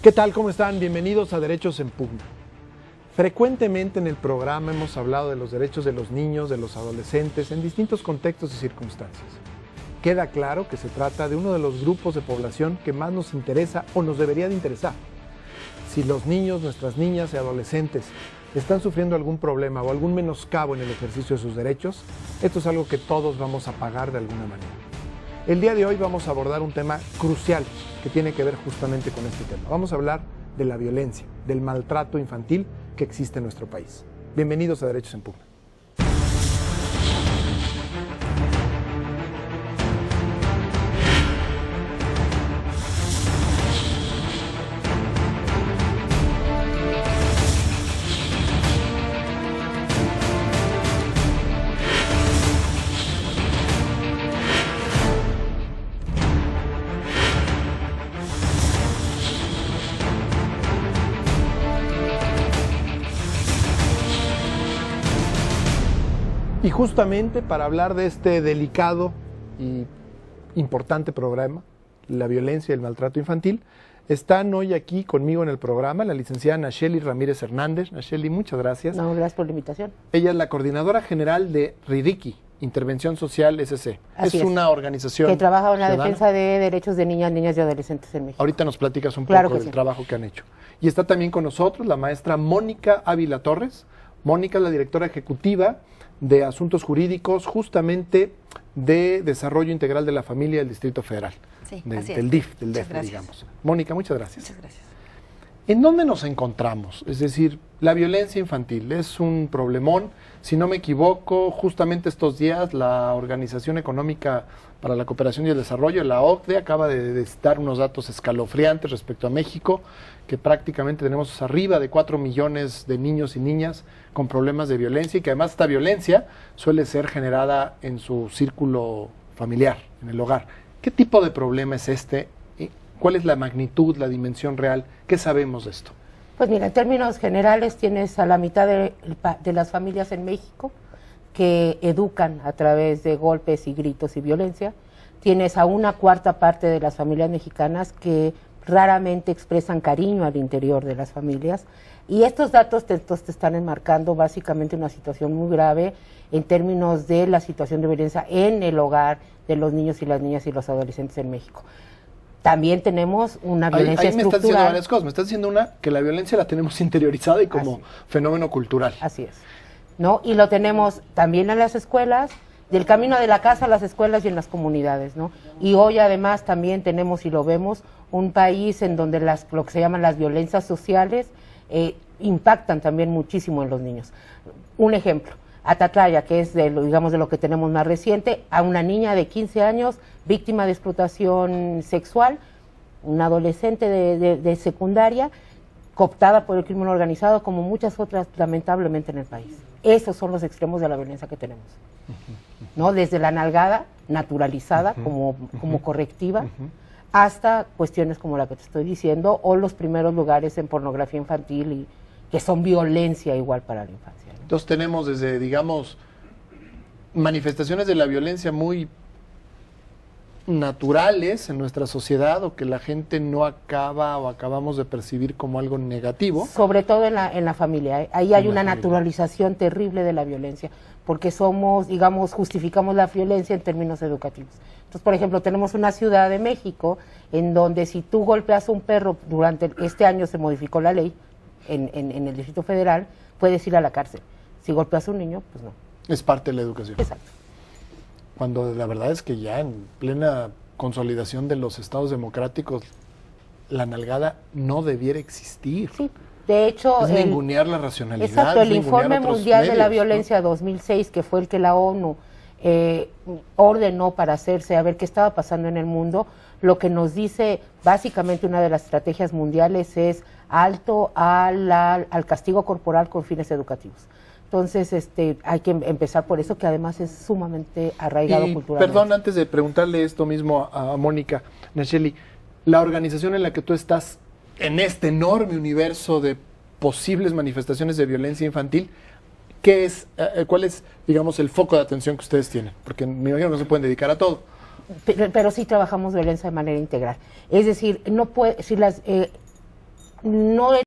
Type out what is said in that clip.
¿Qué tal? ¿Cómo están? Bienvenidos a Derechos en Pugna. Frecuentemente en el programa hemos hablado de los derechos de los niños, de los adolescentes, en distintos contextos y circunstancias. Queda claro que se trata de uno de los grupos de población que más nos interesa o nos debería de interesar. Si los niños, nuestras niñas y adolescentes están sufriendo algún problema o algún menoscabo en el ejercicio de sus derechos, esto es algo que todos vamos a pagar de alguna manera. El día de hoy vamos a abordar un tema crucial que tiene que ver justamente con este tema. Vamos a hablar de la violencia, del maltrato infantil que existe en nuestro país. Bienvenidos a Derechos en Pugna. Y justamente para hablar de este delicado y importante programa, la violencia y el maltrato infantil, están hoy aquí conmigo en el programa la licenciada Nacheli Ramírez Hernández. Nacheli, muchas gracias. No, gracias por la invitación. Ella es la coordinadora general de RIDICI, Intervención Social SC. Es una organización que trabaja en la ciudadana. Defensa de derechos de niñas, niñas y adolescentes en México. Ahorita nos platicas un Claro poco del trabajo que han hecho. Y está también con nosotros la maestra Mónica Ávila Torres. Mónica es la directora ejecutiva de Asuntos Jurídicos, justamente de Desarrollo Integral de la Familia del Distrito Federal. Sí, del DIF, del DF, gracias. digamos. Mónica, muchas gracias. Muchas gracias. ¿En dónde nos encontramos? Es decir, la violencia infantil es un problemón. Si no me equivoco, justamente estos días la Organización Económica para la Cooperación y el Desarrollo, la OCDE, acaba de dar unos datos escalofriantes respecto a México, que prácticamente tenemos arriba de 4 millones de niños y niñas con problemas de violencia y que además esta violencia suele ser generada en su círculo familiar, en el hogar. ¿Qué tipo de problema es este? ¿Cuál es la magnitud, la dimensión real? ¿Qué sabemos de esto? Pues mira, en términos generales tienes a la mitad de las familias en México que educan a través de golpes y gritos y violencia. Tienes a una cuarta parte de las familias mexicanas que raramente expresan cariño al interior de las familias. Y estos datos te están enmarcando básicamente una situación muy grave en términos de la situación de violencia en el hogar de los niños y las niñas y los adolescentes en México. También tenemos una violencia ahí me estructural. estás diciendo varias cosas. Me estás diciendo una, que la violencia la tenemos interiorizada y como fenómeno cultural. Así es. ¿No? Y lo tenemos también en las escuelas, del camino de la casa a las escuelas y en las comunidades, ¿no? Y hoy además también tenemos, y lo vemos, un país en donde lo que se llaman las violencias sociales impactan también muchísimo en los niños. Un ejemplo, Atatlaya, que es de lo que tenemos más reciente, a una niña de 15 años, víctima de explotación sexual, una adolescente de secundaria, cooptada por el crimen organizado, como muchas otras lamentablemente en el país. Esos son los extremos de la violencia que tenemos, ¿no? Desde la nalgada, naturalizada como correctiva, hasta cuestiones como la que te estoy diciendo, o los primeros lugares en pornografía infantil, y que son violencia igual para la infancia, ¿no? Entonces tenemos desde, digamos, manifestaciones de la violencia muy naturales en nuestra sociedad o que la gente no acaba o acabamos de percibir como algo negativo. Sobre todo en la familia, ¿eh? Ahí hay una naturalización terrible de la violencia, porque justificamos la violencia en términos educativos. Entonces, por ejemplo, tenemos una ciudad de México en donde si tú golpeas a un perro, este año se modificó la ley en el Distrito Federal, puedes ir a la cárcel. Si golpeas a un niño, pues no. Es parte de la educación. Exacto. Cuando la verdad es que ya en plena consolidación de los estados democráticos, la nalgada no debiera existir. Sí, de hecho... Es ningunear la racionalidad. Exacto, el Informe Mundial de la Violencia 2006, que fue el que la ONU ordenó para hacerse a ver qué estaba pasando en el mundo, lo que nos dice básicamente una de las estrategias mundiales es alto al castigo corporal con fines educativos. Entonces, hay que empezar por eso, que además es sumamente arraigado culturalmente. Perdón, antes de preguntarle esto mismo a Mónica, Nacheli, la organización en la que tú estás en este enorme universo de posibles manifestaciones de violencia infantil, ¿cuál es, digamos, el foco de atención que ustedes tienen? Porque me imagino que no se pueden dedicar a todo. Pero sí trabajamos violencia de manera integral. Es decir, no